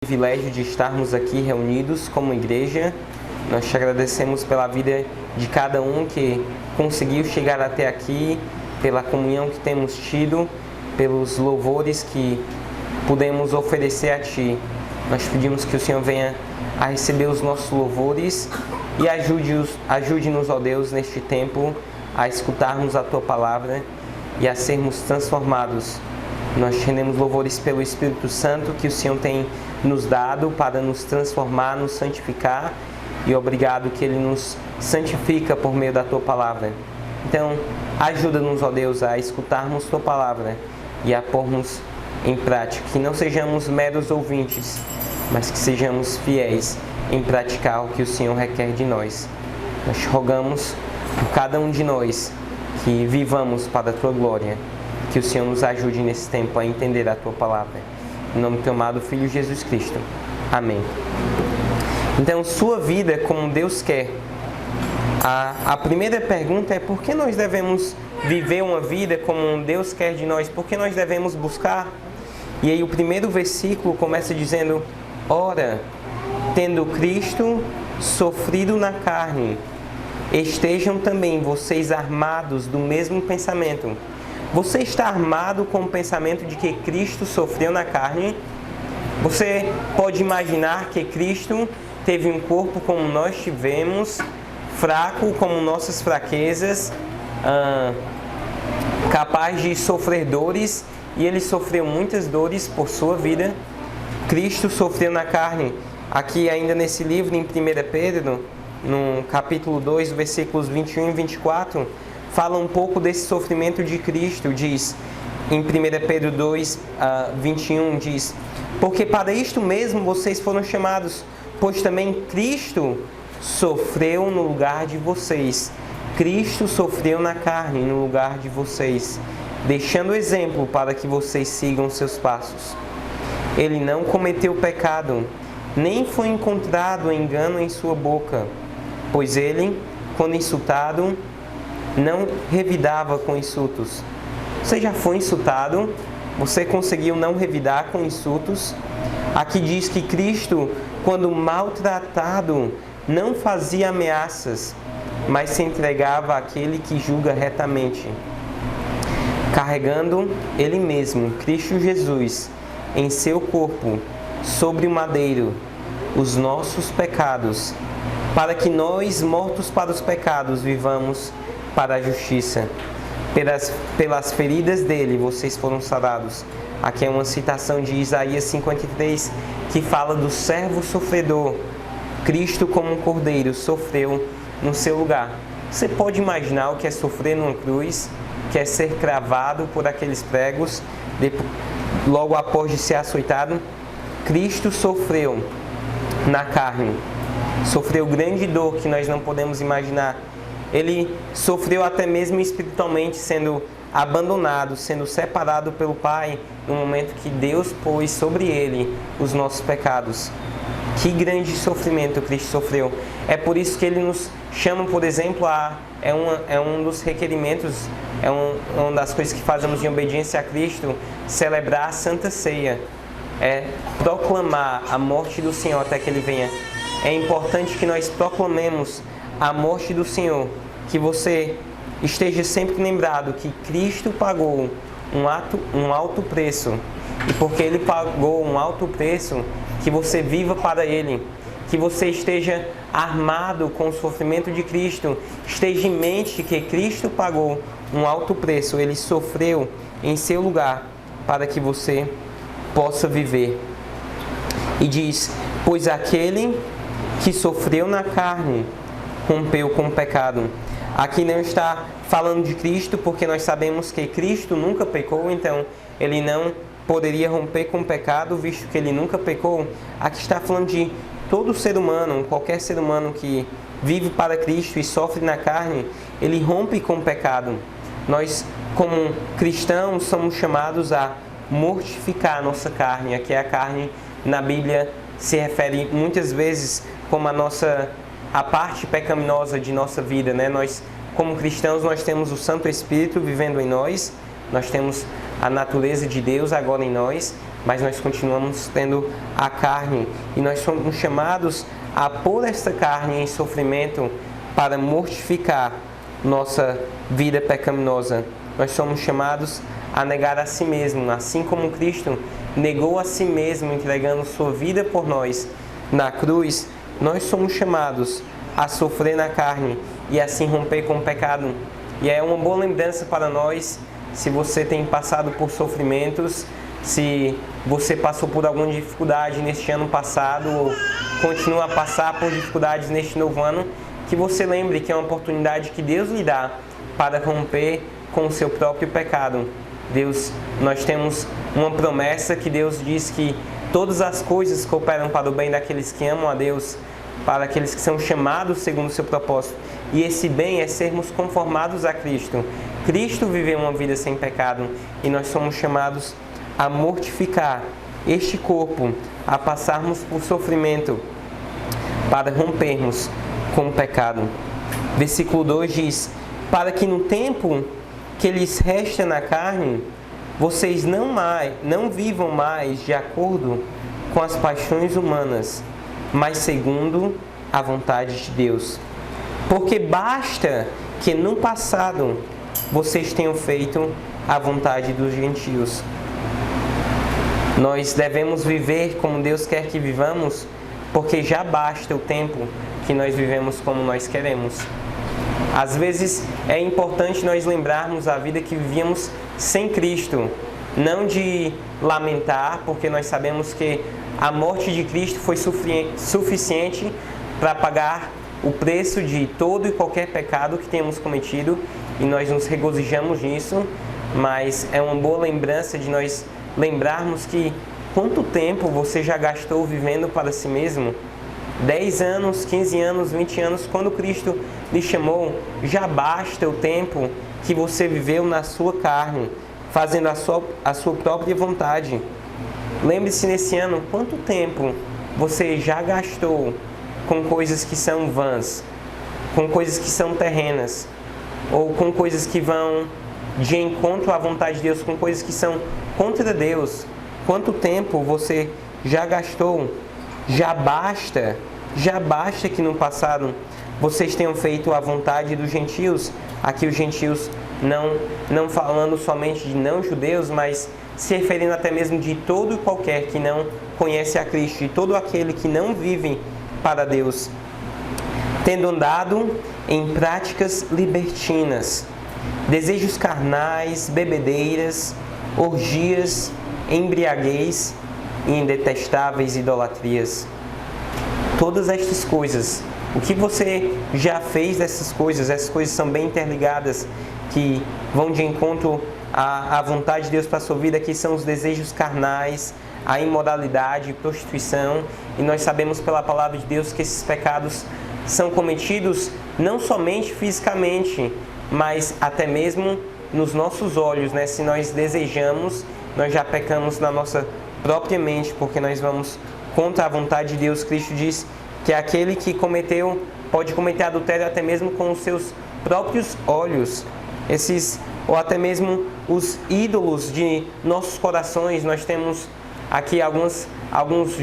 Privilégio de estarmos aqui reunidos como igreja. Nós te agradecemos pela vida de cada um que conseguiu chegar até aqui, pela comunhão que temos tido, pelos louvores que pudemos oferecer a Ti. Nós pedimos que o Senhor venha a receber os nossos louvores e ajude-nos, ó Deus, neste tempo a escutarmos a Tua palavra e a sermos transformados. Nós te rendemos louvores pelo Espírito Santo que o Senhor tem nos dado para nos transformar, nos santificar, e obrigado que Ele nos santifica por meio da Tua palavra. Então, ajuda-nos, ó Deus, a escutarmos Tua palavra e a pormos em prática, que não sejamos meros ouvintes, mas que sejamos fiéis em praticar o que o Senhor requer de nós. Nós te rogamos por cada um de nós que vivamos para a Tua glória, que o Senhor nos ajude nesse tempo a entender a Tua palavra. Em nome do Teu amado Filho Jesus Cristo. Amém. Então, sua vida como Deus quer. A primeira pergunta é: por que nós devemos viver uma vida como Deus quer de nós? Por que nós devemos buscar? E aí o primeiro versículo começa dizendo: ora, tendo Cristo sofrido na carne, estejam também vocês armados do mesmo pensamento. Você está armado com o pensamento de que Cristo sofreu na carne? Você pode imaginar que Cristo teve um corpo como nós tivemos, fraco como nossas fraquezas, capaz de sofrer dores, e Ele sofreu muitas dores por sua vida. Cristo sofreu na carne. Aqui ainda nesse livro, em 1 Pedro, no capítulo 2, versículos 21 e 24, fala um pouco desse sofrimento de Cristo. Diz, em 1 Pedro 2, 21, diz: porque para isto mesmo vocês foram chamados, pois também Cristo sofreu no lugar de vocês. Cristo sofreu na carne no lugar de vocês, deixando exemplo para que vocês sigam seus passos. Ele não cometeu pecado, nem foi encontrado engano em sua boca, pois ele, quando insultado, não revidava com insultos. Você já foi insultado? Você conseguiu não revidar com insultos? Aqui diz que Cristo, quando maltratado, não fazia ameaças, mas se entregava àquele que julga retamente, carregando Ele mesmo, Cristo Jesus, em seu corpo, sobre o madeiro, os nossos pecados, para que nós, mortos para os pecados, vivamos para a justiça. Pelas feridas dele vocês foram sarados. Aqui é uma citação de Isaías 53, que fala do servo sofredor. Cristo, como um cordeiro, sofreu no seu lugar. Você pode imaginar o que é sofrer numa cruz, que é ser cravado por aqueles pregos, logo após de ser açoitado? Cristo sofreu na carne, sofreu grande dor que nós não podemos imaginar. Ele sofreu até mesmo espiritualmente, sendo abandonado, sendo separado pelo Pai, no momento que Deus pôs sobre ele os nossos pecados. Que grande sofrimento Cristo sofreu. É por isso que Ele nos chama, por exemplo, é um dos requerimentos, uma das coisas que fazemos em obediência a Cristo, celebrar a Santa Ceia. É proclamar a morte do Senhor até que Ele venha. É importante que nós proclamemos a morte do Senhor, que você esteja sempre lembrado que Cristo pagou um alto preço, e porque Ele pagou um alto preço, que você viva para Ele, que você esteja armado com o sofrimento de Cristo, esteja em mente que Cristo pagou um alto preço, Ele sofreu em seu lugar para que você possa viver. E diz: pois aquele que sofreu na carne rompeu com o pecado. Aqui não está falando de Cristo, porque nós sabemos que Cristo nunca pecou, então Ele não poderia romper com o pecado, visto que Ele nunca pecou. Aqui está falando de todo ser humano, qualquer ser humano que vive para Cristo e sofre na carne, ele rompe com o pecado. Nós, como cristãos, somos chamados a mortificar a nossa carne. Aqui a carne, na Bíblia, se refere muitas vezes como a parte pecaminosa de nossa vida, né? Nós, como cristãos, nós temos o Santo Espírito vivendo em nós, nós temos a natureza de Deus agora em nós, mas nós continuamos tendo a carne e nós somos chamados a pôr esta carne em sofrimento para mortificar nossa vida pecaminosa. Nós somos chamados a negar a si mesmo, assim como Cristo negou a si mesmo, entregando sua vida por nós na cruz. Nós somos chamados a sofrer na carne e assim romper com o pecado. E é uma boa lembrança para nós, se você tem passado por sofrimentos, se você passou por alguma dificuldade neste ano passado ou continua a passar por dificuldades neste novo ano, que você lembre que é uma oportunidade que Deus lhe dá para romper com o seu próprio pecado. Nós temos uma promessa que Deus diz que todas as coisas cooperam para o bem daqueles que amam a Deus, para aqueles que são chamados segundo o seu propósito. E esse bem é sermos conformados a Cristo. Cristo viveu uma vida sem pecado e nós somos chamados a mortificar este corpo, a passarmos por sofrimento para rompermos com o pecado. Versículo 2 diz: para que no tempo que lhes resta na carne, vocês não vivam mais de acordo com as paixões humanas, mas segundo a vontade de Deus. Porque basta que no passado vocês tenham feito a vontade dos gentios. Nós devemos viver como Deus quer que vivamos, porque já basta o tempo que nós vivemos como nós queremos. Às vezes é importante nós lembrarmos a vida que vivíamos sem Cristo, não de lamentar, porque nós sabemos que a morte de Cristo foi suficiente para pagar o preço de todo e qualquer pecado que tenhamos cometido, e nós nos regozijamos nisso, mas é uma boa lembrança de nós lembrarmos que quanto tempo você já gastou vivendo para si mesmo? 10 anos, 15 anos, 20 anos, quando Cristo lhe chamou, já basta o tempo que você viveu na sua carne, fazendo a sua própria vontade. Lembre-se nesse ano, quanto tempo você já gastou com coisas que são vãs, com coisas que são terrenas, ou com coisas que vão de encontro à vontade de Deus, com coisas que são contra Deus. Quanto tempo você já gastou? Já basta que no passado vocês tenham feito a vontade dos gentios. Aqui os gentios não falando somente de não-judeus, mas se referindo até mesmo de todo e qualquer que não conhece a Cristo, de todo aquele que não vive para Deus, tendo andado em práticas libertinas, desejos carnais, bebedeiras, orgias, embriaguez e indetestáveis idolatrias. Todas estas coisas, o que você já fez dessas coisas? Essas coisas são bem interligadas, que vão de encontro à vontade de Deus para a sua vida, que são os desejos carnais, a imoralidade, prostituição, e nós sabemos pela palavra de Deus que esses pecados são cometidos não somente fisicamente, mas até mesmo nos nossos olhos, né? Se nós desejamos, nós já pecamos na nossa própria mente, porque nós vamos contra a vontade de Deus. Cristo diz que aquele que cometeu, pode cometer adultério até mesmo com os seus próprios olhos. Ou até mesmo os ídolos de nossos corações. Nós temos aqui alguns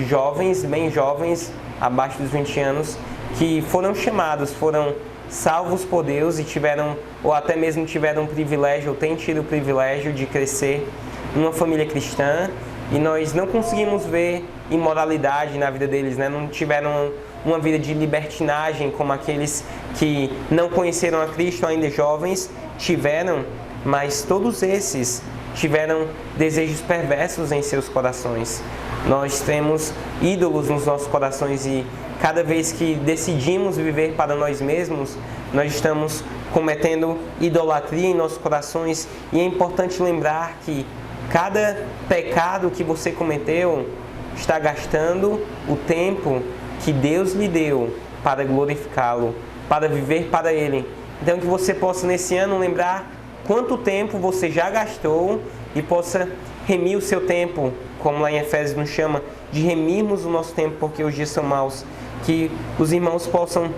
jovens, bem jovens, abaixo dos 20 anos, que foram chamados, foram salvos por Deus e tiveram, ou até mesmo tiveram o privilégio, ou têm tido o privilégio de crescer numa família cristã, e nós não conseguimos ver imoralidade na vida deles, né? Não tiveram uma vida de libertinagem como aqueles que não conheceram a Cristo ainda jovens tiveram, mas todos esses tiveram desejos perversos em seus corações. Nós temos ídolos nos nossos corações e cada vez que decidimos viver para nós mesmos, nós estamos cometendo idolatria em nossos corações, e é importante lembrar que cada pecado que você cometeu está gastando o tempo que Deus lhe deu para glorificá-lo, para viver para Ele. Então que você possa nesse ano lembrar quanto tempo você já gastou e possa remir o seu tempo, como lá em Efésios nos chama, de remirmos o nosso tempo, porque os dias são maus. Que os irmãos possam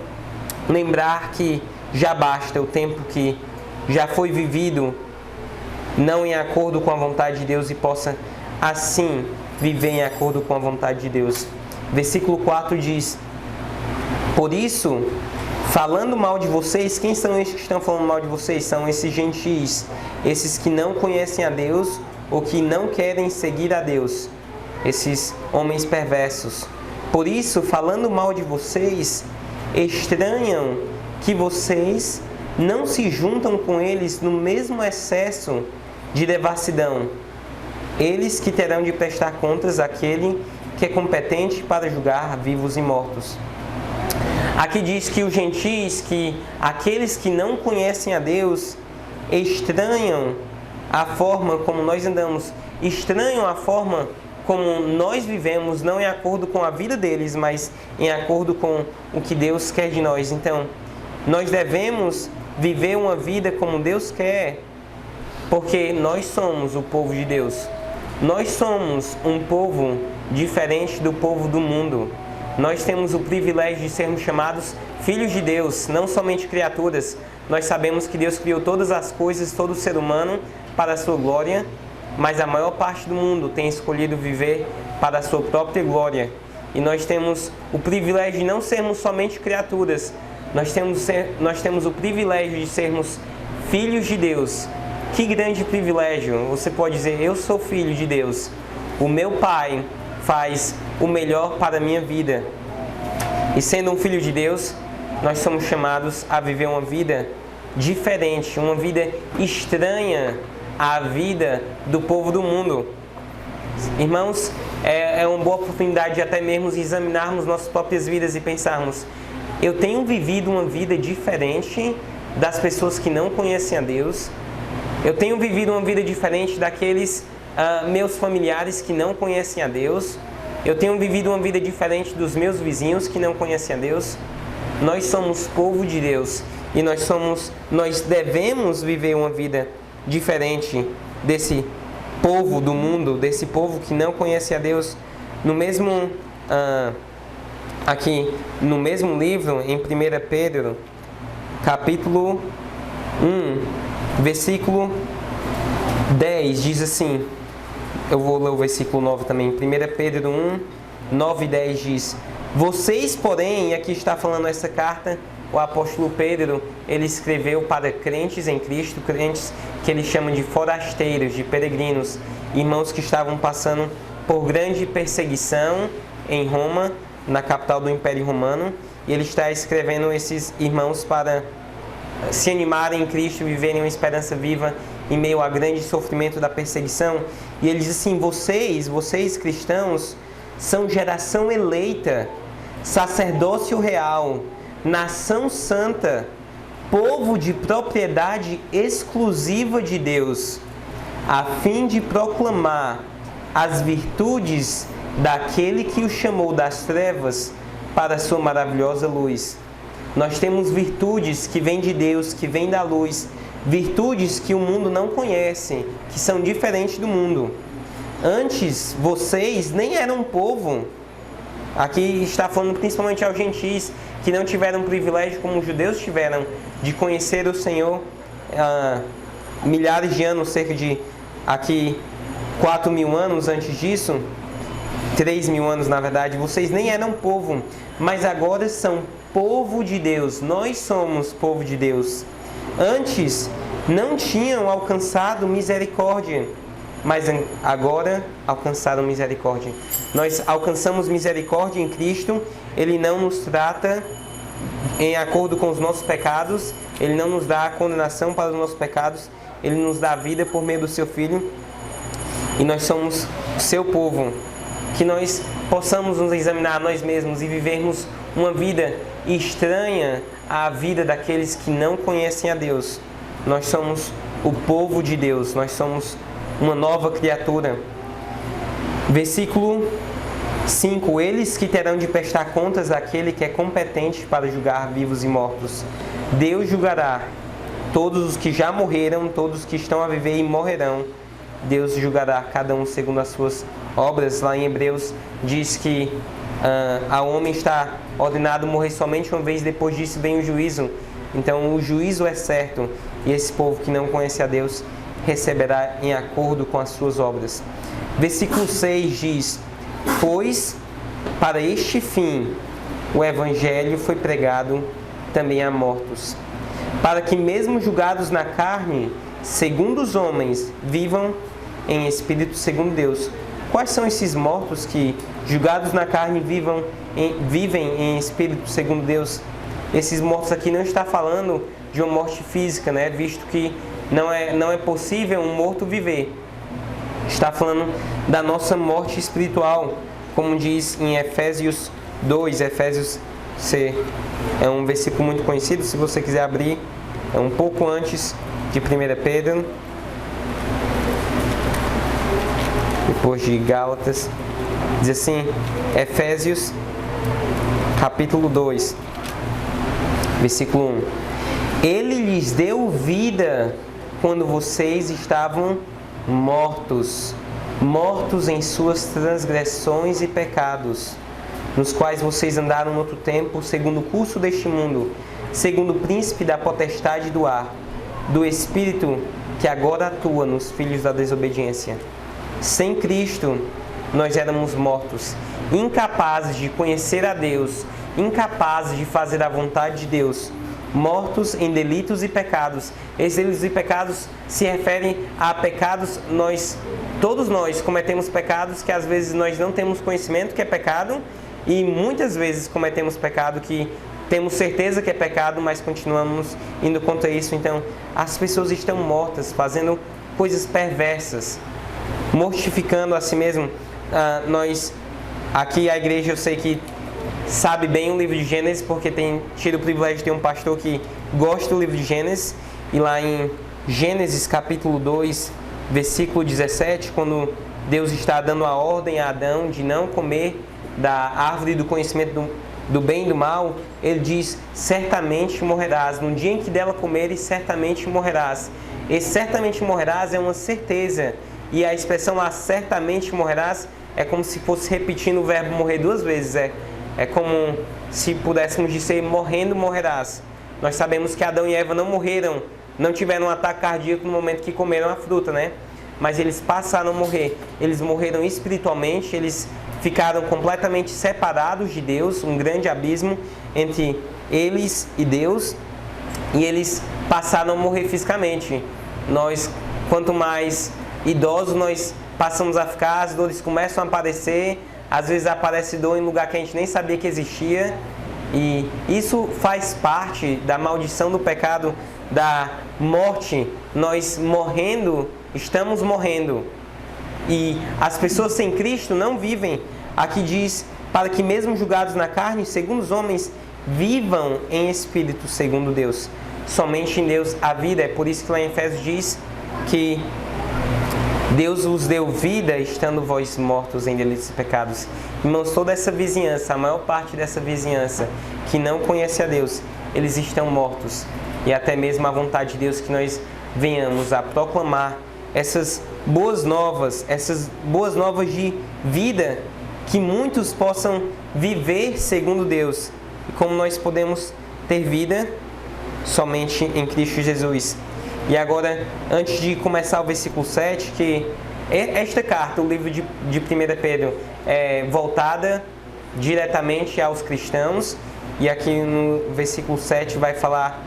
lembrar que já basta o tempo que já foi vivido não em acordo com a vontade de Deus, e possa assim viver em acordo com a vontade de Deus. Versículo 4 diz: por isso, falando mal de vocês, quem são esses que estão falando mal de vocês? São esses gentis, esses que não conhecem a Deus ou que não querem seguir a Deus, esses homens perversos. Por isso, falando mal de vocês, estranham que vocês não se juntam com eles no mesmo excesso de devassidão. Eles que terão de prestar contas àquele que é competente para julgar vivos e mortos. Aqui diz que os gentis, que aqueles que não conhecem a Deus, estranham a forma como nós andamos, estranham a forma como nós vivemos, não em acordo com a vida deles, mas em acordo com o que Deus quer de nós. Então, nós devemos viver uma vida como Deus quer, porque nós somos o povo de Deus. Nós somos um povo diferente do povo do mundo. Nós temos o privilégio de sermos chamados filhos de Deus, não somente criaturas. Nós sabemos que Deus criou todas as coisas, todo ser humano, para a sua glória, mas a maior parte do mundo tem escolhido viver para a sua própria glória. E nós temos o privilégio de não sermos somente criaturas, nós temos o privilégio de sermos filhos de Deus. Que grande privilégio! Você pode dizer: eu sou filho de Deus. O meu Pai faz o melhor para a minha vida. E sendo um filho de Deus, nós somos chamados a viver uma vida diferente, uma vida estranha à vida do povo do mundo. Irmãos, é uma boa oportunidade de até mesmo examinarmos nossas próprias vidas e pensarmos: eu tenho vivido uma vida diferente das pessoas que não conhecem a Deus? Eu tenho vivido uma vida diferente daqueles meus familiares que não conhecem a Deus? Eu tenho vivido uma vida diferente dos meus vizinhos que não conhecem a Deus? Nós somos povo de Deus e nós devemos viver uma vida diferente desse povo do mundo, desse povo que não conhece a Deus. No mesmo aqui no mesmo livro, em 1 Pedro, capítulo 1, versículo 10, diz assim, eu vou ler o versículo 9 também, 1 Pedro 1, 9 e 10 diz: vocês, porém, e aqui está falando essa carta, o apóstolo Pedro, ele escreveu para crentes em Cristo, crentes que ele chama de forasteiros, de peregrinos, irmãos que estavam passando por grande perseguição em Roma, na capital do Império Romano, e ele está escrevendo esses irmãos para se animarem em Cristo, viverem uma esperança viva em meio ao grande sofrimento da perseguição. E ele diz assim: vocês cristãos, são geração eleita, sacerdócio real, nação santa, povo de propriedade exclusiva de Deus, a fim de proclamar as virtudes daquele que o chamou das trevas para a sua maravilhosa luz. Nós temos virtudes que vêm de Deus, que vêm da luz, virtudes que o mundo não conhece, que são diferentes do mundo. Antes, vocês nem eram povo. Aqui está falando principalmente aos gentis, que não tiveram privilégio como os judeus tiveram, de conhecer o Senhor milhares de anos, cerca de 4.000 anos antes disso, 3.000 anos na verdade. Vocês nem eram povo, mas agora são povo de Deus. Nós somos povo de Deus. Antes não tinham alcançado misericórdia, mas agora alcançaram misericórdia. Nós alcançamos misericórdia em Cristo. Ele não nos trata em acordo com os nossos pecados, Ele não nos dá a condenação para os nossos pecados, Ele nos dá a vida por meio do Seu Filho, e nós somos o Seu povo. Que nós possamos nos examinar a nós mesmos e vivermos uma vida estranha à vida daqueles que não conhecem a Deus. Nós somos o povo de Deus, nós somos uma nova criatura. Versículo 5: eles que terão de prestar contas àquele que é competente para julgar vivos e mortos. Deus julgará todos os que já morreram, todos os que estão a viver e morrerão. Deus julgará cada um segundo as suas obras. Lá em Hebreus diz que ao homem está ordenado morrer somente uma vez, depois disso vem o juízo. Então o juízo é certo, e esse povo que não conhece a Deus, receberá em acordo com as suas obras. Versículo 6 diz: pois para este fim o Evangelho foi pregado também a mortos, para que mesmo julgados na carne, segundo os homens, vivam em espírito segundo Deus. Quais são esses mortos que, julgados na carne, vivem em espírito segundo Deus? Esses mortos aqui não está falando de uma morte física, né? Visto que não é possível um morto viver. Está falando da nossa morte espiritual, como diz em Efésios 2, Efésios C. É um versículo muito conhecido, se você quiser abrir, é um pouco antes de 1 Pedro, depois de Gálatas. Diz assim, Efésios capítulo 2, versículo 1: Ele lhes deu vida quando vocês estavam mortos em suas transgressões e pecados, nos quais vocês andaram no outro tempo, segundo o curso deste mundo, segundo o príncipe da potestade do ar, do espírito que agora atua nos filhos da desobediência. Sem Cristo, nós éramos mortos, incapazes de conhecer a Deus, incapazes de fazer a vontade de Deus, mortos em delitos e pecados. Esses delitos e pecados se referem a pecados, todos nós cometemos pecados que às vezes nós não temos conhecimento que é pecado, e muitas vezes cometemos pecado que temos certeza que é pecado, mas continuamos indo contra isso. Então, as pessoas estão mortas, fazendo coisas perversas, mortificando a si mesmo. Nós, aqui a igreja, eu sei que sabe bem o livro de Gênesis, porque tem tido o privilégio de ter um pastor que gosta do livro de Gênesis. E lá em Gênesis capítulo 2, versículo 17, quando Deus está dando a ordem a Adão de não comer da árvore do conhecimento do bem e do mal, ele diz: certamente morrerás, no dia em que dela comeres, certamente morrerás. Esse certamente morrerás é uma certeza, e a expressão lá, certamente morrerás, é como se fosse repetindo o verbo morrer duas vezes. É como se pudéssemos dizer: morrendo morrerás. Nós sabemos que Adão e Eva não morreram, não tiveram um ataque cardíaco no momento que comeram a fruta, né? Mas eles passaram a morrer. Eles morreram espiritualmente, eles ficaram completamente separados de Deus, um grande abismo entre eles e Deus, e eles passaram a morrer fisicamente. Nós, quanto mais idosos nós passamos a ficar, as dores começam a aparecer, às vezes aparece dor em lugar que a gente nem sabia que existia, e isso faz parte da maldição do pecado, da morte. Nós morrendo, estamos morrendo. E as pessoas sem Cristo não vivem. Aqui diz: para que mesmo julgados na carne, segundo os homens, vivam em espírito segundo Deus. Somente em Deus há vida. É por isso que lá em Efésios diz que Deus vos deu vida, estando vós mortos em delitos e pecados. Irmãos, toda essa vizinhança, a maior parte dessa vizinhança que não conhece a Deus, eles estão mortos. E até mesmo a vontade de Deus que nós venhamos a proclamar essas boas novas de vida, que muitos possam viver segundo Deus. E como nós podemos ter vida? Somente em Cristo Jesus. E agora, antes de começar o versículo 7, que esta carta, o livro de 1 Pedro, é voltada diretamente aos cristãos, e aqui no versículo 7 vai falar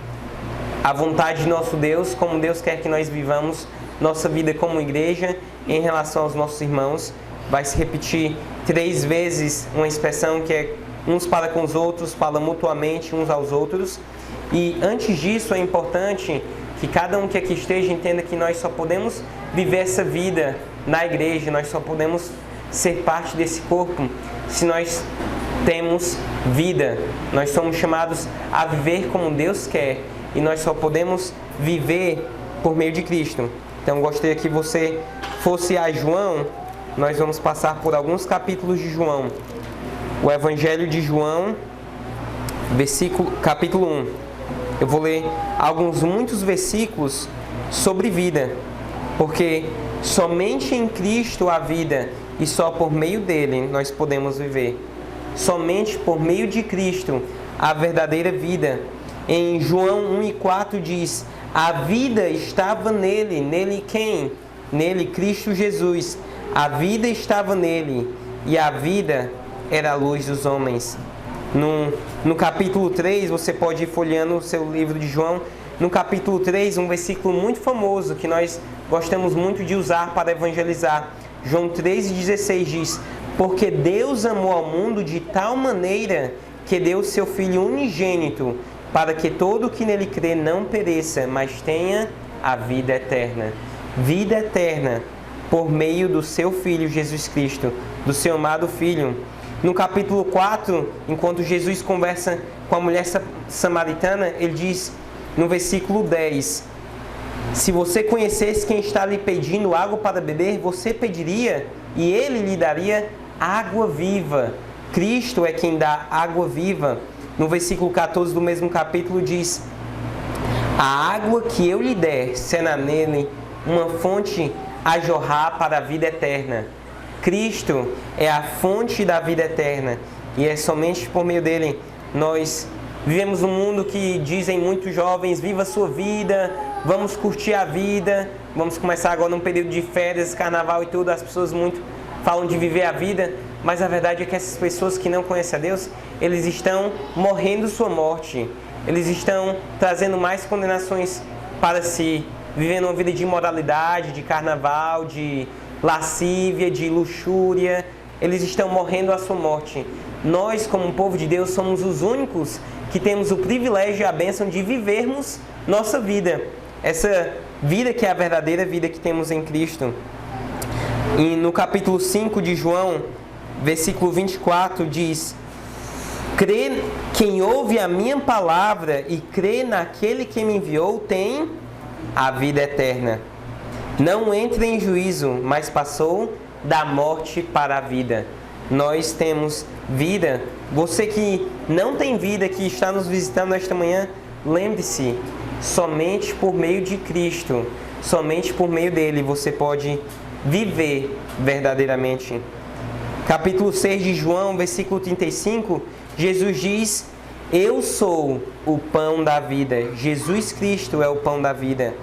a vontade de nosso Deus, como Deus quer que nós vivamos nossa vida como igreja em relação aos nossos irmãos. Vai se repetir 3 vezes uma expressão que é uns para com os outros, fala mutuamente uns aos outros. E antes disso é importante que cada um que aqui esteja entenda que nós só podemos viver essa vida na igreja, nós só podemos ser parte desse corpo se nós temos vida. Nós somos chamados a viver como Deus quer, e nós só podemos viver por meio de Cristo. Então gostaria que você fosse a João. Nós vamos passar por alguns capítulos de João. O Evangelho de João, capítulo 1. Eu vou ler muitos versículos sobre vida, porque somente em Cristo há vida, e só por meio dele nós podemos viver. Somente por meio de Cristo há verdadeira vida. Em João 1:4 diz: A vida estava nele. Nele quem? Nele, Cristo Jesus. A vida estava nele. E a vida era a luz dos homens. No capítulo 3, você pode ir folheando o seu livro de João. No capítulo 3, um versículo muito famoso que nós gostamos muito de usar para evangelizar. João 3,16 diz: porque Deus amou ao mundo de tal maneira que deu o seu Filho unigênito, para que todo o que nele crê não pereça, mas tenha a vida eterna. Vida eterna por meio do seu Filho Jesus Cristo, do seu amado Filho. No capítulo 4, enquanto Jesus conversa com a mulher samaritana, ele diz no versículo 10: se você conhecesse quem está lhe pedindo água para beber, você pediria e ele lhe daria água viva. Cristo é quem dá água viva. No versículo 14 do mesmo capítulo diz: a água que eu lhe der será nele uma fonte a jorrar para a vida eterna. Cristo é a fonte da vida eterna e é somente por meio dele nós vivemos num mundo que dizem muitos jovens: viva a sua vida, vamos curtir a vida. Vamos começar agora num período de férias, carnaval e tudo, as pessoas muito falam de viver a vida, mas a verdade é que essas pessoas que não conhecem a Deus, eles estão morrendo sua morte, eles estão trazendo mais condenações para si, vivendo uma vida de imoralidade, de carnaval, de lascívia, de luxúria. Eles estão morrendo a sua morte. Nós, como um povo de Deus, somos os únicos que temos o privilégio e a bênção de vivermos nossa vida. Essa vida que é a verdadeira vida que temos em Cristo. E no capítulo 5 de João, versículo 24, diz: quem ouve a minha palavra e crê naquele que me enviou tem a vida eterna. Não entra em juízo, mas passou da morte para a vida. Nós temos vida. Você que não tem vida, que está nos visitando esta manhã, lembre-se, somente por meio de Cristo, somente por meio dele você pode viver verdadeiramente. Capítulo 6 de João, versículo 35, Jesus diz: eu sou o pão da vida. Jesus Cristo é o pão da vida.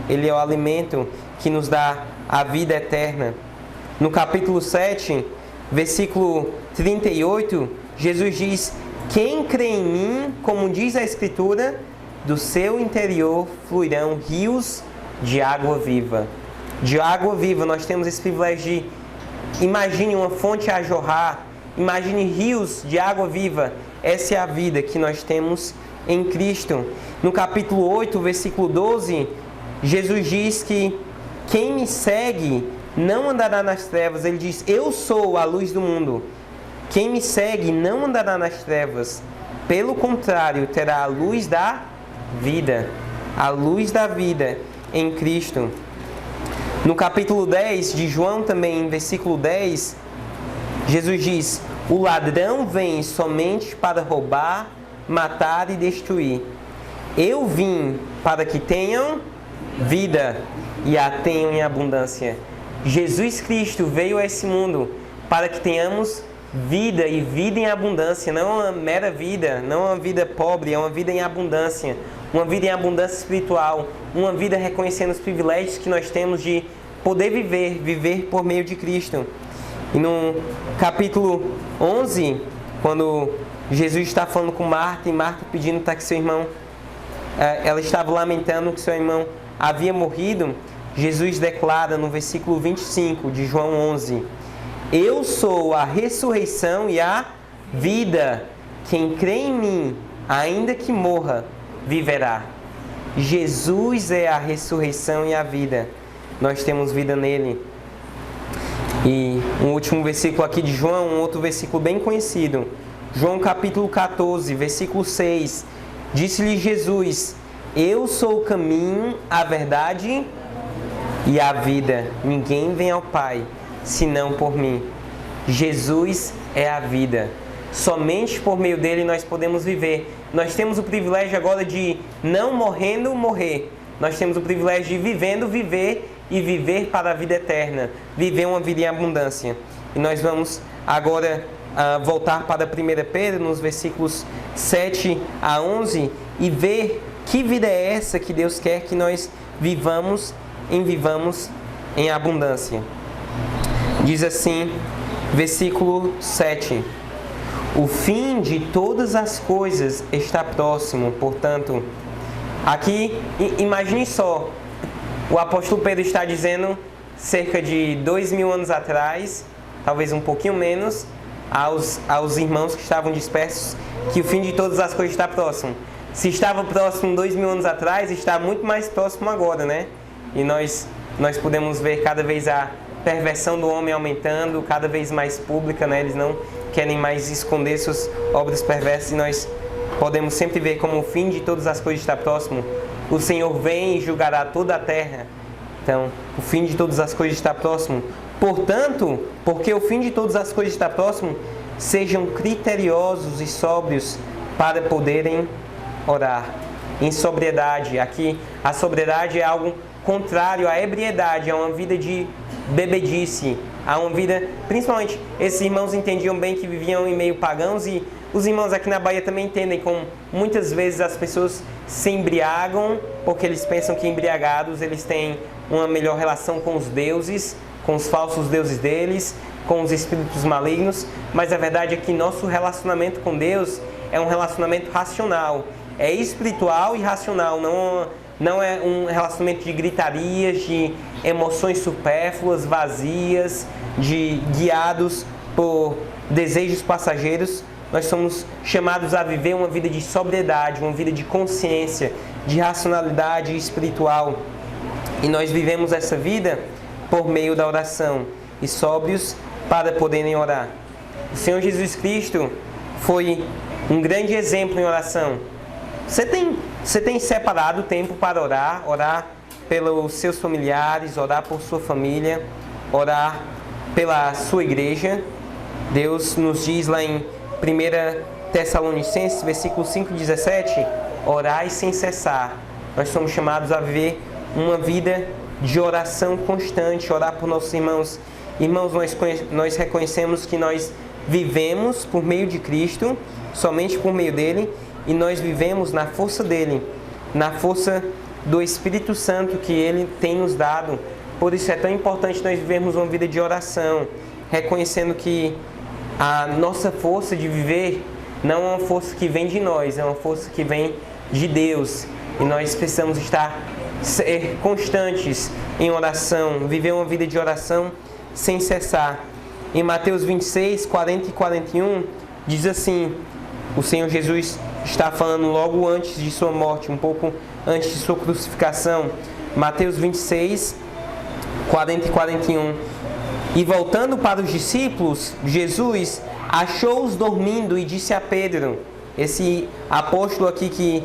Ele é o alimento que nos dá a vida eterna. No capítulo 7, versículo 38, Jesus diz: quem crê em mim, como diz a Escritura, do seu interior fluirão rios de água viva. De água viva, nós temos esse privilégio de, imagine uma fonte a jorrar, imagine rios de água viva. Essa é a vida que nós temos em Cristo. No capítulo 8, versículo 12, Jesus diz que quem me segue não andará nas trevas. Ele diz: eu sou a luz do mundo. Quem me segue não andará nas trevas. Pelo contrário, terá a luz da vida. A luz da vida em Cristo. No capítulo 10 de João também, versículo 10, Jesus diz: o ladrão vem somente para roubar, matar e destruir. Eu vim para que tenham vida e a tenham em abundância. Jesus Cristo veio a esse mundo para que tenhamos vida e vida em abundância. Não uma mera vida, não uma vida pobre, é uma vida em abundância. Uma vida em abundância espiritual, uma vida reconhecendo os privilégios que nós temos de poder viver por meio de Cristo. E no capítulo 11, quando Jesus está falando com Marta, e Marta pedindo para que seu irmão, ela estava lamentando que seu irmão havia morrido, Jesus declara no versículo 25 de João 11: eu sou a ressurreição e a vida. Quem crê em mim, ainda que morra, viverá. Jesus é a ressurreição e a vida. Nós temos vida nele. E um último versículo aqui de João, um outro versículo bem conhecido. João capítulo 14, versículo 6. Disse-lhe Jesus: eu sou o caminho, a verdade e a vida. Ninguém vem ao Pai senão por mim. Jesus é a vida. Somente por meio dele nós podemos viver. Nós temos o privilégio agora de, não morrendo, morrer. Nós temos o privilégio de vivendo, viver e viver para a vida eterna. Viver uma vida em abundância. E nós vamos agora voltar para 1 Pedro, nos versículos 7 a 11, e ver Que vida é essa que Deus quer que nós vivamos em abundância? Diz assim, versículo 7. O fim de todas as coisas está próximo, portanto. Aqui, imagine só, o apóstolo Pedro está dizendo, cerca de 2000 anos atrás, talvez um pouquinho menos, aos irmãos que estavam dispersos, que o fim de todas as coisas está próximo. Se estava próximo 2000 anos atrás, está muito mais próximo agora, né? E nós podemos ver cada vez a perversão do homem aumentando, cada vez mais pública, né? Eles não querem mais esconder suas obras perversas e nós podemos sempre ver como o fim de todas as coisas está próximo. O Senhor vem e julgará toda a terra. Então, o fim de todas as coisas está próximo. Portanto, porque o fim de todas as coisas está próximo, sejam criteriosos e sóbrios para poderem orar. Em sobriedade, aqui a sobriedade é algo contrário à ebriedade, a uma vida de bebedice, a uma vida, principalmente, esses irmãos entendiam bem que viviam em meio pagãos e os irmãos aqui na Bahia também entendem como muitas vezes as pessoas se embriagam porque eles pensam que embriagados eles têm uma melhor relação com os deuses, com os falsos deuses deles, com os espíritos malignos, mas a verdade é que nosso relacionamento com Deus é um relacionamento racional, é espiritual e racional, não é um relacionamento de gritarias, de emoções supérfluas, vazias, guiados por desejos passageiros. Nós somos chamados a viver uma vida de sobriedade, uma vida de consciência, de racionalidade espiritual. E nós vivemos essa vida por meio da oração, e sóbrios para poderem orar. O Senhor Jesus Cristo foi um grande exemplo em oração. Você tem separado tempo para orar pelos seus familiares, orar por sua família, orar pela sua igreja? Deus nos diz lá em 1 Tessalonicenses, versículo 5:17, orai sem cessar. Nós somos chamados a viver uma vida de oração constante, orar por nossos irmãos. Irmãos, nós reconhecemos que nós vivemos por meio de Cristo, somente por meio dele, e nós vivemos na força dele, na força do Espírito Santo que ele tem nos dado. Por isso é tão importante nós vivermos uma vida de oração, reconhecendo que a nossa força de viver não é uma força que vem de nós, é uma força que vem de Deus. E nós precisamos ser constantes em oração, viver uma vida de oração sem cessar. Em Mateus 26, 40 e 41, diz assim, o Senhor Jesus está falando logo antes de sua morte, um pouco antes de sua crucificação. Mateus 26, 40 e 41. E voltando para os discípulos, Jesus achou-os dormindo e disse a Pedro, esse apóstolo aqui que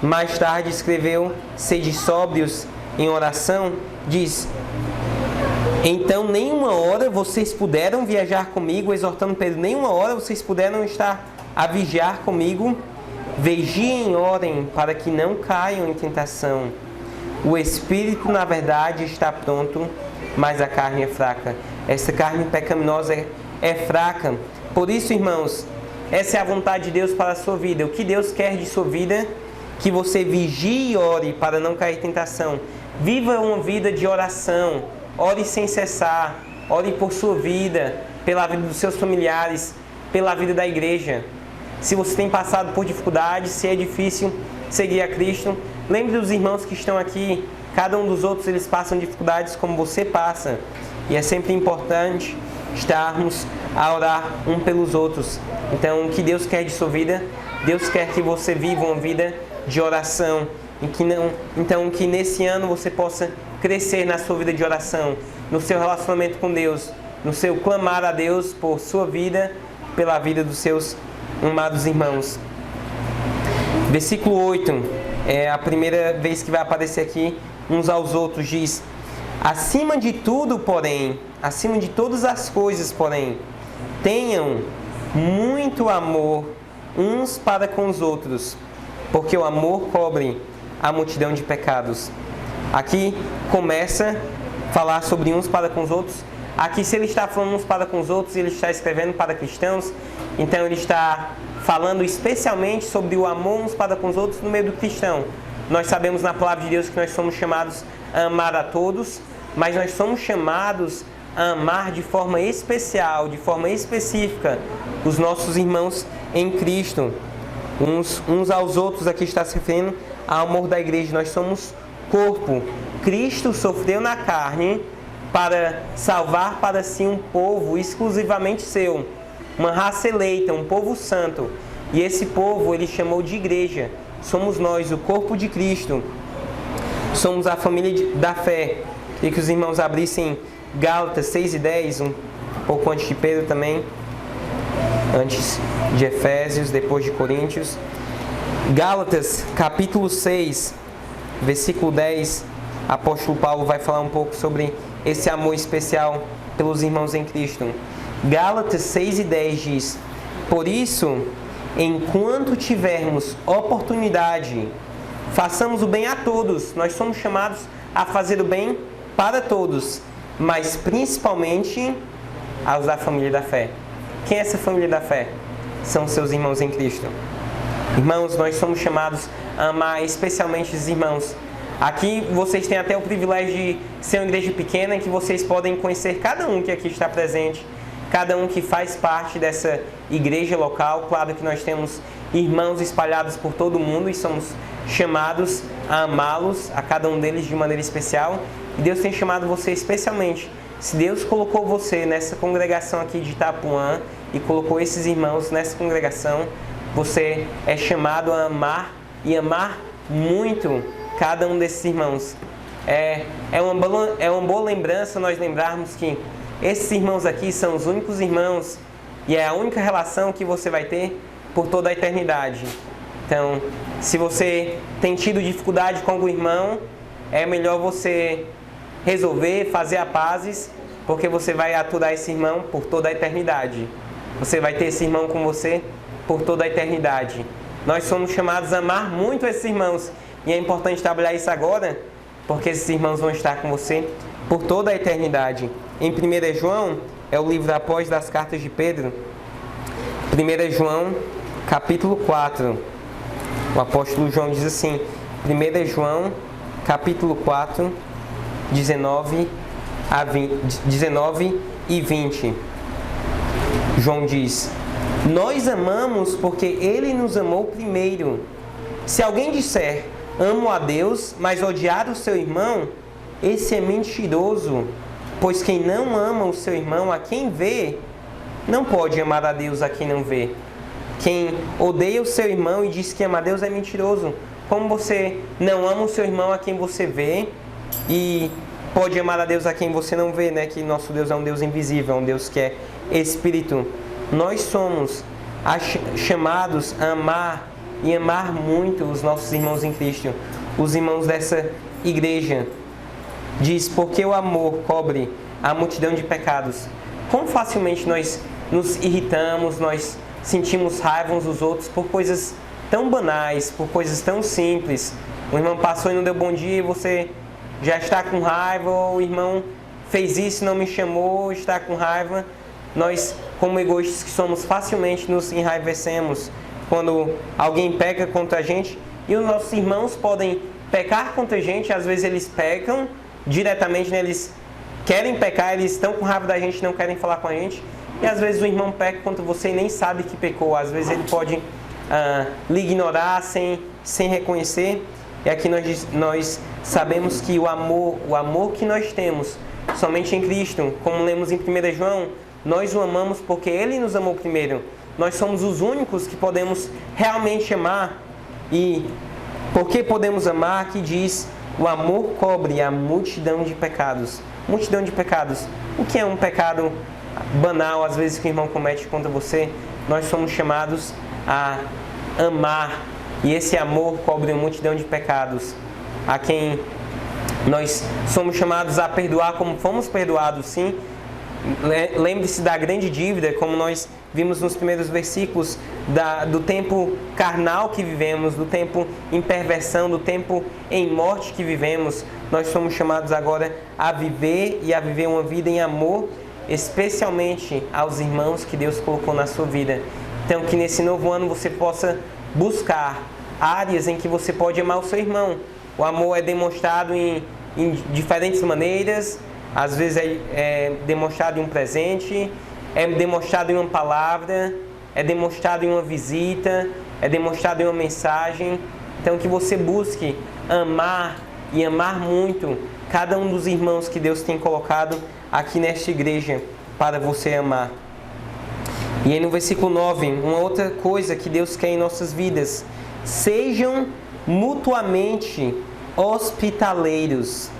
mais tarde escreveu sede sóbrios em oração, diz, então nenhuma hora vocês puderam viajar comigo, exortando Pedro, nenhuma hora vocês puderam estar a vigiar comigo, vigiem e orem para que não caiam em tentação. O espírito na verdade está pronto, mas a carne é fraca. Essa carne pecaminosa é fraca. Por isso, irmãos, essa é a vontade de Deus para a sua vida. O que Deus quer de sua vida? Que você vigie e ore para não cair em tentação. Viva uma vida de oração. Ore sem cessar. Ore por sua vida, pela vida dos seus familiares, pela vida da igreja. Se você tem passado por dificuldades, se é difícil seguir a Cristo, lembre dos irmãos que estão aqui. Cada um dos outros, eles passam dificuldades como você passa. E é sempre importante estarmos a orar um pelos outros. Então, o que Deus quer de sua vida? Deus quer que você viva uma vida de oração. Então, que nesse ano você possa crescer na sua vida de oração, no seu relacionamento com Deus, no seu clamar a Deus por sua vida, pela vida dos seus amados irmãos. Versículo 8, é a primeira vez que vai aparecer aqui, uns aos outros, diz, acima de tudo, porém, acima de todas as coisas, porém, tenham muito amor uns para com os outros, porque o amor cobre a multidão de pecados. Aqui começa a falar sobre uns para com os outros. Aqui, se ele está falando uns para com os outros, ele está escrevendo para cristãos, então ele está falando especialmente sobre o amor uns para com os outros no meio do cristão. nós sabemos na palavra de Deus que nós somos chamados a amar a todos, mas nós somos chamados a amar de forma especial, de forma específica, os nossos irmãos em Cristo. Uns aos outros, aqui está se referindo ao amor da igreja. Nós somos corpo. Cristo sofreu na carne para salvar para si um povo exclusivamente seu, uma raça eleita, um povo santo. E esse povo ele chamou de igreja. Somos nós, o corpo de Cristo. Somos a família da fé. Queria que os irmãos abrissem Gálatas 6 e 10, um pouco antes de Pedro também, antes de Efésios, depois de Coríntios. Gálatas capítulo 6, versículo 10, apóstolo Paulo vai falar um pouco sobre esse amor especial pelos irmãos em Cristo. Gálatas 6 e 10 diz: por isso, enquanto tivermos oportunidade, façamos o bem a todos. Nós somos chamados a fazer o bem para todos, mas principalmente aos da família da fé. Quem é essa família da fé? São seus irmãos em Cristo. Irmãos, nós somos chamados a amar especialmente os irmãos. Aqui vocês têm até o privilégio de ser uma igreja pequena, em que vocês podem conhecer cada um que aqui está presente, cada um que faz parte dessa igreja local. Claro que nós temos irmãos espalhados por todo o mundo e somos chamados a amá-los, a cada um deles de maneira especial. E Deus tem chamado você especialmente. Se Deus colocou você nessa congregação aqui de Itapuã e colocou esses irmãos nessa congregação, você é chamado a amar e amar muito cada um desses irmãos. É uma boa lembrança nós lembrarmos que esses irmãos aqui são os únicos irmãos e é a única relação que você vai ter por toda a eternidade. Então, se você tem tido dificuldade com algum irmão, é melhor você resolver, fazer a pazes, porque você vai aturar esse irmão por toda a eternidade. Você vai ter esse irmão com você por toda a eternidade. Nós somos chamados a amar muito esses irmãos. E é importante trabalhar isso agora, porque esses irmãos vão estar com você por toda a eternidade. Em 1 João, é o livro após das cartas de Pedro. 1 João, capítulo 4. O apóstolo João diz assim, 1 João, capítulo 4, 19 e 20. João diz: nós amamos porque Ele nos amou primeiro. Se alguém disser, amo a Deus, mas odiar o seu irmão, esse é mentiroso. Pois quem não ama o seu irmão a quem vê, não pode amar a Deus a quem não vê. Quem odeia o seu irmão e diz que ama a Deus é mentiroso. Como você não ama o seu irmão a quem você vê e pode amar a Deus a quem você não vê, né? Que nosso Deus é um Deus invisível, é um Deus que é Espírito. Nós somos chamados a amar e amar muito os nossos irmãos em Cristo, os irmãos dessa igreja. Diz, porque o amor cobre a multidão de pecados. Quão facilmente nós nos irritamos, nós sentimos raiva uns dos outros por coisas tão banais, por coisas tão simples. O irmão passou e não deu bom dia e você já está com raiva, ou o irmão fez isso e não me chamou, está com raiva. Nós, como egoístas que somos, facilmente nos enraivecemos quando alguém peca contra a gente. E os nossos irmãos podem pecar contra a gente, às vezes eles pecam diretamente, né? Eles querem pecar, eles estão com raiva da gente, não querem falar com a gente. E às vezes o irmão peca contra você e nem sabe que pecou. Às vezes ele pode lhe ignorar sem reconhecer. E aqui nós sabemos que o amor que nós temos somente em Cristo, como lemos em 1 João, nós o amamos porque Ele nos amou primeiro. Nós somos os únicos que podemos realmente amar. E porque podemos amar, que diz, o amor cobre a multidão de pecados. Multidão de pecados. O que é um pecado banal, às vezes, que o irmão comete contra você? Nós somos chamados a amar. E esse amor cobre uma multidão de pecados. A quem nós somos chamados a perdoar como fomos perdoados, sim. Lembre-se da grande dívida, como nós vimos nos primeiros versículos, do tempo carnal que vivemos, do tempo em perversão, do tempo em morte que vivemos. Nós somos chamados agora a viver e a viver uma vida em amor, especialmente aos irmãos que Deus colocou na sua vida. Então, que nesse novo ano você possa buscar áreas em que você pode amar o seu irmão. O amor é demonstrado em diferentes maneiras. Às vezes é demonstrado em um presente, é demonstrado em uma palavra, é demonstrado em uma visita, é demonstrado em uma mensagem. Então que você busque amar e amar muito cada um dos irmãos que Deus tem colocado aqui nesta igreja para você amar. E aí no versículo 9, uma outra coisa que Deus quer em nossas vidas: sejam mutuamente hospitaleiros.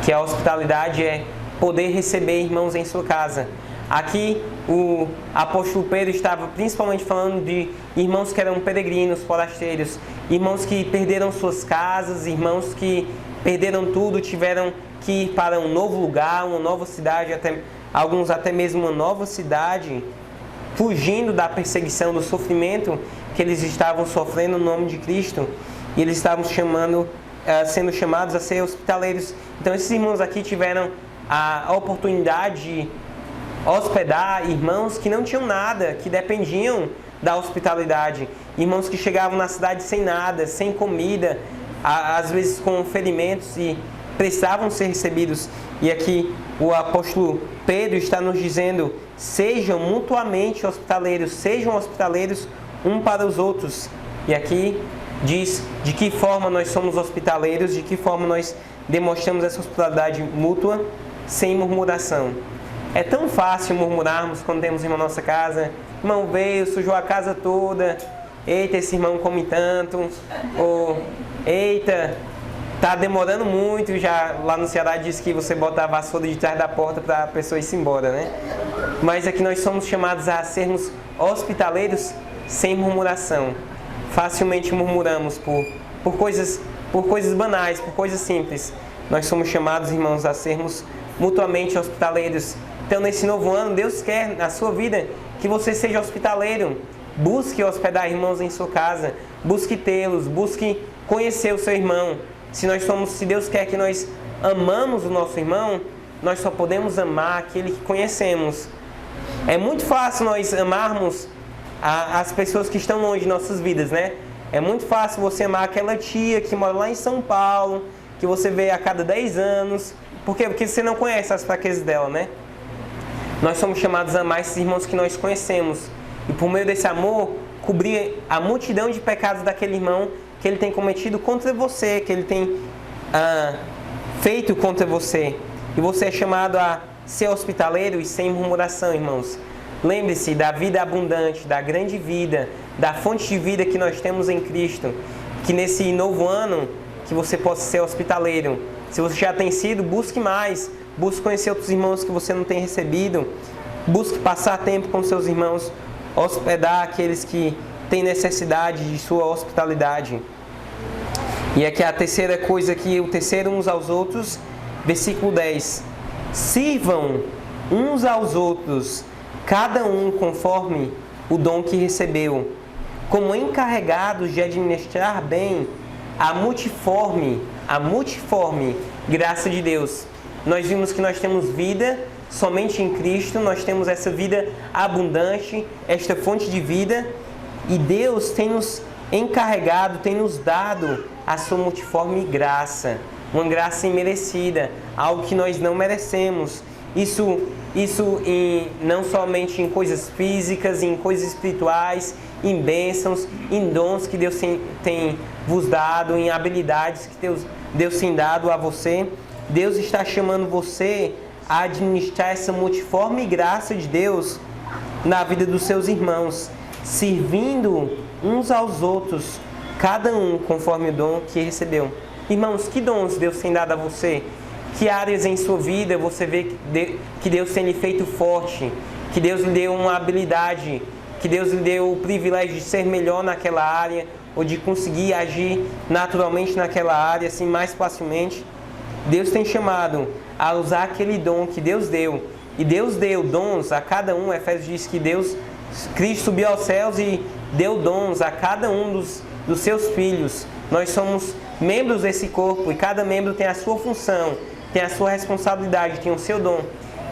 Que a hospitalidade é poder receber irmãos em sua casa. Aqui o apóstolo Pedro estava principalmente falando de irmãos que eram peregrinos, forasteiros, irmãos que perderam suas casas, irmãos que perderam tudo, tiveram que ir para um novo lugar, uma nova cidade, alguns até mesmo uma nova cidade, fugindo da perseguição, do sofrimento que eles estavam sofrendo no nome de Cristo, e eles estavam sendo chamados a ser hospitaleiros. Então esses irmãos aqui tiveram a oportunidade de hospedar irmãos que não tinham nada, que dependiam da hospitalidade, irmãos que chegavam na cidade sem nada, sem comida, às vezes com ferimentos, e precisavam ser recebidos. E aqui o apóstolo Pedro está nos dizendo: sejam mutuamente hospitaleiros, sejam hospitaleiros um para os outros. E aqui diz de que forma nós somos hospitaleiros, de que forma nós demonstramos essa hospitalidade mútua, sem murmuração. É tão fácil murmurarmos quando temos irmão na nossa casa: irmão veio, sujou a casa toda, eita, esse irmão come tanto, ou eita, tá demorando muito. Já lá no Ceará diz que você bota a vassoura de trás da porta para a pessoa ir embora, né? Mas aqui nós somos chamados a sermos hospitaleiros sem murmuração. Facilmente murmuramos por coisas banais, por coisas simples. Nós somos chamados, irmãos, a sermos mutuamente hospitaleiros. Então, nesse novo ano, Deus quer na sua vida que você seja hospitaleiro. Busque hospedar irmãos em sua casa. Busque tê-los. Busque conhecer o seu irmão. Se Deus quer que nós amamos o nosso irmão, nós só podemos amar aquele que conhecemos. É muito fácil nós amarmos as pessoas que estão longe de nossas vidas, né? É muito fácil você amar aquela tia que mora lá em São Paulo, que você vê a cada 10 anos. Por quê? Porque você não conhece as fraquezas dela, né? Nós somos chamados a amar esses irmãos que nós conhecemos. E por meio desse amor, cobrir a multidão de pecados daquele irmão que ele tem cometido contra você, que ele tem feito contra você. E você é chamado a ser hospitaleiro e sem murmuração, irmãos. Lembre-se da vida abundante, da grande vida, da fonte de vida que nós temos em Cristo. Que nesse novo ano, que você possa ser hospitaleiro. Se você já tem sido, busque mais. Busque conhecer outros irmãos que você não tem recebido. Busque passar tempo com seus irmãos. Hospedar aqueles que têm necessidade de sua hospitalidade. E aqui a terceira coisa aqui, o terceiro uns aos outros. Versículo 10. Sirvam uns aos outros, cada um conforme o dom que recebeu, como encarregados de administrar bem a multiforme graça de Deus. Nós vimos que nós temos vida somente em Cristo, nós temos essa vida abundante, esta fonte de vida, e Deus tem nos encarregado, tem nos dado a sua multiforme graça, uma graça imerecida, algo que nós não merecemos. Isso não somente em coisas físicas, em coisas espirituais, em bênçãos, em dons que Deus tem vos dado, em habilidades que Deus tem dado a você. Deus está chamando você a administrar essa multiforme graça de Deus na vida dos seus irmãos, servindo uns aos outros, cada um conforme o dom que recebeu. Irmãos, que dons Deus tem dado a você? Que áreas em sua vida você vê que Deus tem lhe feito forte, que Deus lhe deu uma habilidade, que Deus lhe deu o privilégio de ser melhor naquela área, ou de conseguir agir naturalmente naquela área, assim, mais facilmente? Deus tem chamado a usar aquele dom que Deus deu. E Deus deu dons a cada um. Efésios diz que Cristo subiu aos céus e deu dons a cada um dos seus filhos. Nós somos membros desse corpo e cada membro tem a sua função, tem a sua responsabilidade, tem o seu dom.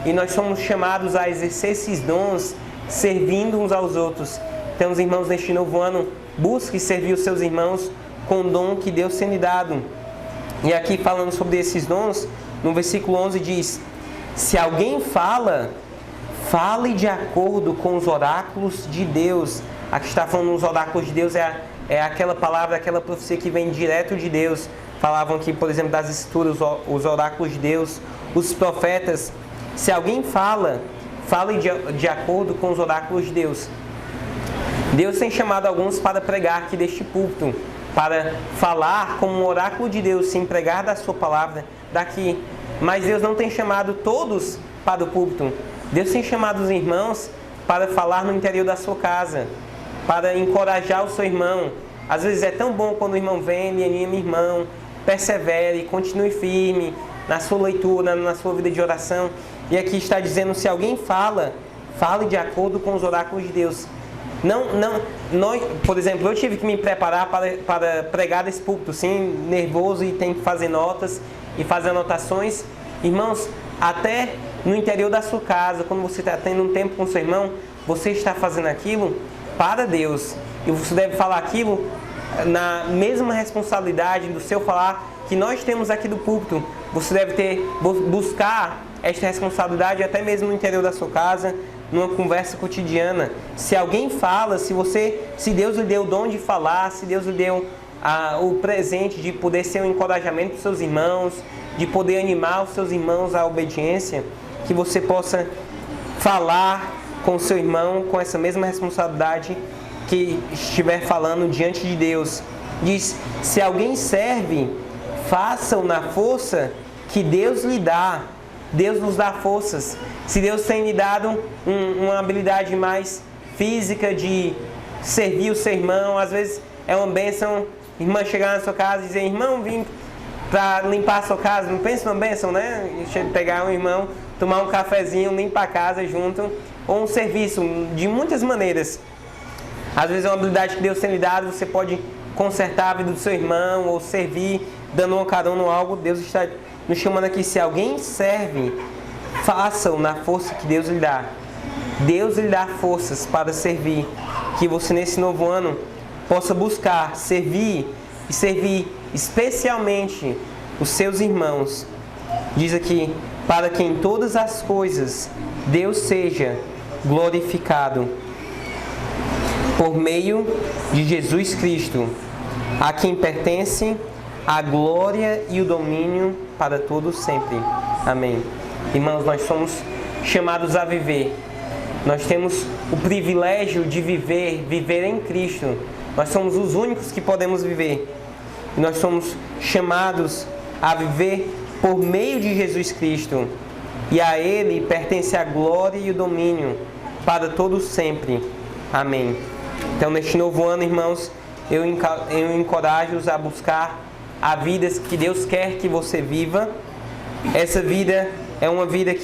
E nós somos chamados a exercer esses dons servindo uns aos outros. Então, os irmãos, neste novo ano, busque servir os seus irmãos com o dom que Deus tem lhe dado. E aqui falando sobre esses dons, no versículo 11 diz: se alguém fala, fale de acordo com os oráculos de Deus. Aqui está falando os oráculos de Deus, é aquela palavra, aquela profecia que vem direto de Deus. Falavam aqui, por exemplo, das escrituras, os oráculos de Deus, os profetas. Se alguém fala, fale de acordo com os oráculos de Deus. Deus tem chamado alguns para pregar aqui deste púlpito, para falar como um oráculo de Deus, se empregar da sua palavra daqui. Mas Deus não tem chamado todos para o púlpito. Deus tem chamado os irmãos para falar no interior da sua casa, para encorajar o seu irmão. Às vezes é tão bom quando o irmão vem e anima o irmão, persevere, continue firme na sua leitura, na sua vida de oração. E aqui está dizendo, se alguém fala, fale de acordo com os oráculos de Deus. Nós, por exemplo, eu tive que me preparar para pregar desse púlpito, sim, nervoso, e tem que fazer notas e fazer anotações. Irmãos, até no interior da sua casa, quando você está tendo um tempo com seu irmão, você está fazendo aquilo para Deus. E você deve falar aquilo na mesma responsabilidade do seu falar que nós temos aqui do púlpito. Você deve buscar esta responsabilidade até mesmo no interior da sua casa, numa conversa cotidiana. Se alguém fala, se Deus lhe deu o dom de falar, se Deus lhe deu o presente de poder ser um encorajamento para os seus irmãos, de poder animar os seus irmãos à obediência, que você possa falar com o seu irmão com essa mesma responsabilidade que estiver falando diante de Deus. Diz, se alguém serve, faça-o na força que Deus lhe dá. Deus nos dá forças. Se Deus tem lhe dado uma habilidade mais física de servir o seu irmão, às vezes é uma bênção, irmã chegar na sua casa e dizer, irmão, vim para limpar a sua casa. Não pensa numa bênção, né? Pegar um irmão, tomar um cafezinho, limpar a casa junto, ou um serviço, de muitas maneiras. Às vezes é uma habilidade que Deus tem lhe dado, você pode consertar a vida do seu irmão, ou servir, dando uma carona ou algo. Deus está nos chamando aqui, se alguém serve, faça-o na força que Deus lhe dá. Deus lhe dá forças para servir. Que você nesse novo ano possa buscar servir e servir especialmente os seus irmãos. Diz aqui, para que em todas as coisas Deus seja glorificado por meio de Jesus Cristo, a quem pertence a glória e o domínio para todos sempre. Amém. Irmãos, nós somos chamados a viver. Nós temos o privilégio de viver em Cristo. Nós somos os únicos que podemos viver. E nós somos chamados a viver por meio de Jesus Cristo. E a Ele pertence a glória e o domínio para todos sempre. Amém. Então, neste novo ano, irmãos, eu encorajo-os a buscar a vida que Deus quer que você viva. Essa vida é uma vida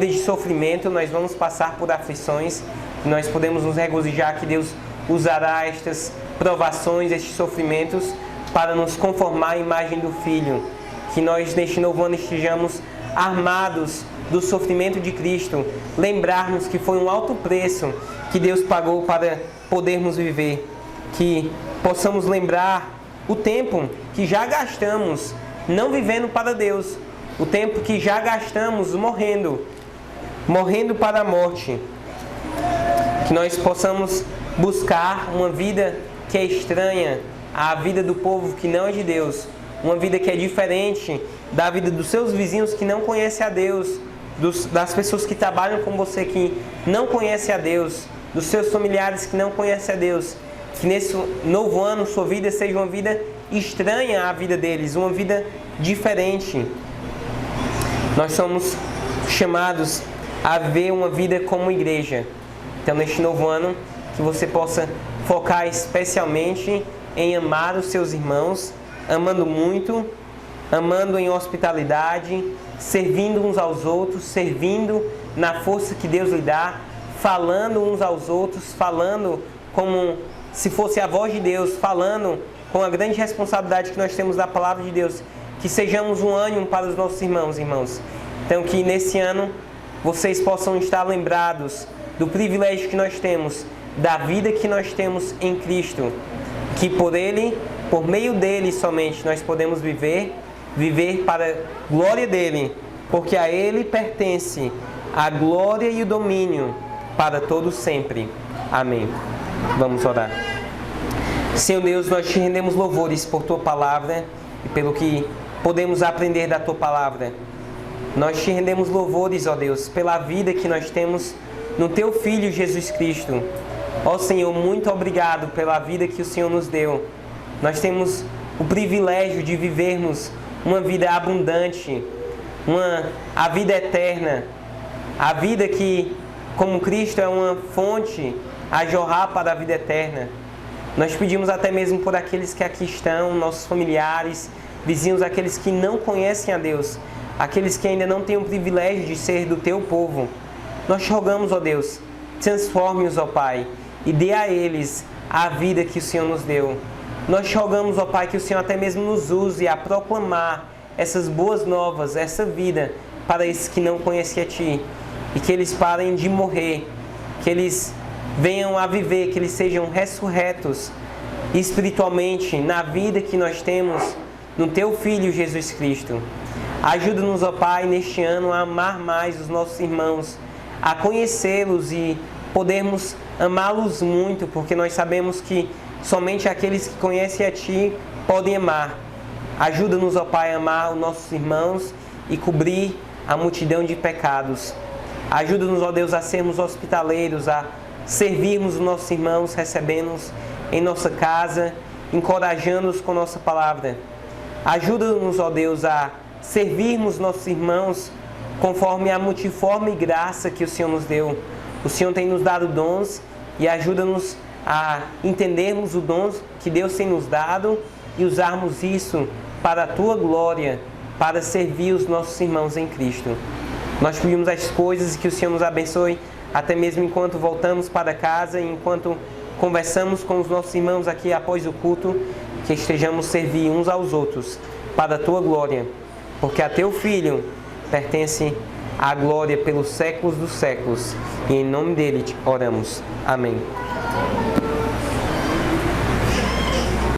de sofrimento. Nós vamos passar por aflições. Nós podemos nos regozijar que Deus usará estas provações, estes sofrimentos, para nos conformar à imagem do Filho. Que nós, neste novo ano, estejamos armados do sofrimento de Cristo. Lembrarmos que foi um alto preço que Deus pagou para podermos viver. Que possamos lembrar o tempo que já gastamos não vivendo para Deus. O tempo que já gastamos morrendo para a morte. Que nós possamos buscar uma vida que é estranha à vida do povo que não é de Deus. Uma vida que é diferente da vida dos seus vizinhos que não conhecem a Deus. Das pessoas que trabalham com você que não conhecem a Deus. Dos seus familiares que não conhecem a Deus. Que nesse novo ano sua vida seja uma vida estranha à vida deles. Uma vida diferente. Nós somos chamados a ver uma vida como igreja. Então, neste novo ano, que você possa focar especialmente em amar os seus irmãos, amando muito, amando em hospitalidade, servindo uns aos outros, servindo na força que Deus lhe dá, falando uns aos outros, falando como se fosse a voz de Deus, falando com a grande responsabilidade que nós temos da palavra de Deus. Que sejamos um ânimo para os nossos irmãos. Então, que nesse ano vocês possam estar lembrados do privilégio que nós temos da vida que nós temos em Cristo, que por Ele, por meio dele somente, nós podemos viver para a glória dele, porque a Ele pertence a glória e o domínio para todo sempre. Amém. Vamos orar. Senhor Deus, nós te rendemos louvores por Tua Palavra e pelo que podemos aprender da Tua Palavra. Nós te rendemos louvores, ó Deus, pela vida que nós temos no Teu Filho Jesus Cristo. Ó Senhor, muito obrigado pela vida que o Senhor nos deu. Nós temos o privilégio de vivermos uma vida abundante, a vida eterna, a vida que, como Cristo, é uma fonte a jorrar para a vida eterna. Nós pedimos até mesmo por aqueles que aqui estão, nossos familiares, vizinhos, aqueles que não conhecem a Deus, aqueles que ainda não têm o privilégio de ser do Teu povo. Nós te rogamos, ó Deus, transforme-os, ó Pai, e dê a eles a vida que o Senhor nos deu. Nós te rogamos, ó Pai, que o Senhor até mesmo nos use a proclamar essas boas novas, essa vida, para esses que não conhecem a Ti, e que eles parem de morrer, que eles venham a viver, que eles sejam ressurretos espiritualmente na vida que nós temos no Teu Filho Jesus Cristo. Ajuda-nos, ó Pai, neste ano a amar mais os nossos irmãos, a conhecê-los e podermos amá-los muito, porque nós sabemos que somente aqueles que conhecem a Ti podem amar. Ajuda-nos, ó Pai, a amar os nossos irmãos e cobrir a multidão de pecados. Ajuda-nos, ó Deus, a sermos hospitaleiros, a servirmos os nossos irmãos, recebendo-os em nossa casa, encorajando-os com nossa palavra. Ajuda-nos, ó Deus, a servirmos nossos irmãos conforme a multiforme graça que o Senhor nos deu. O Senhor tem nos dado dons e ajuda-nos a entendermos os dons que Deus tem nos dado e usarmos isso para a Tua glória, para servir os nossos irmãos em Cristo. Nós pedimos as coisas e que o Senhor nos abençoe, até mesmo enquanto voltamos para casa e enquanto conversamos com os nossos irmãos aqui após o culto, que estejamos servir uns aos outros para a Tua glória, porque a Teu Filho pertence a glória pelos séculos dos séculos. E em nome dele oramos. Amém.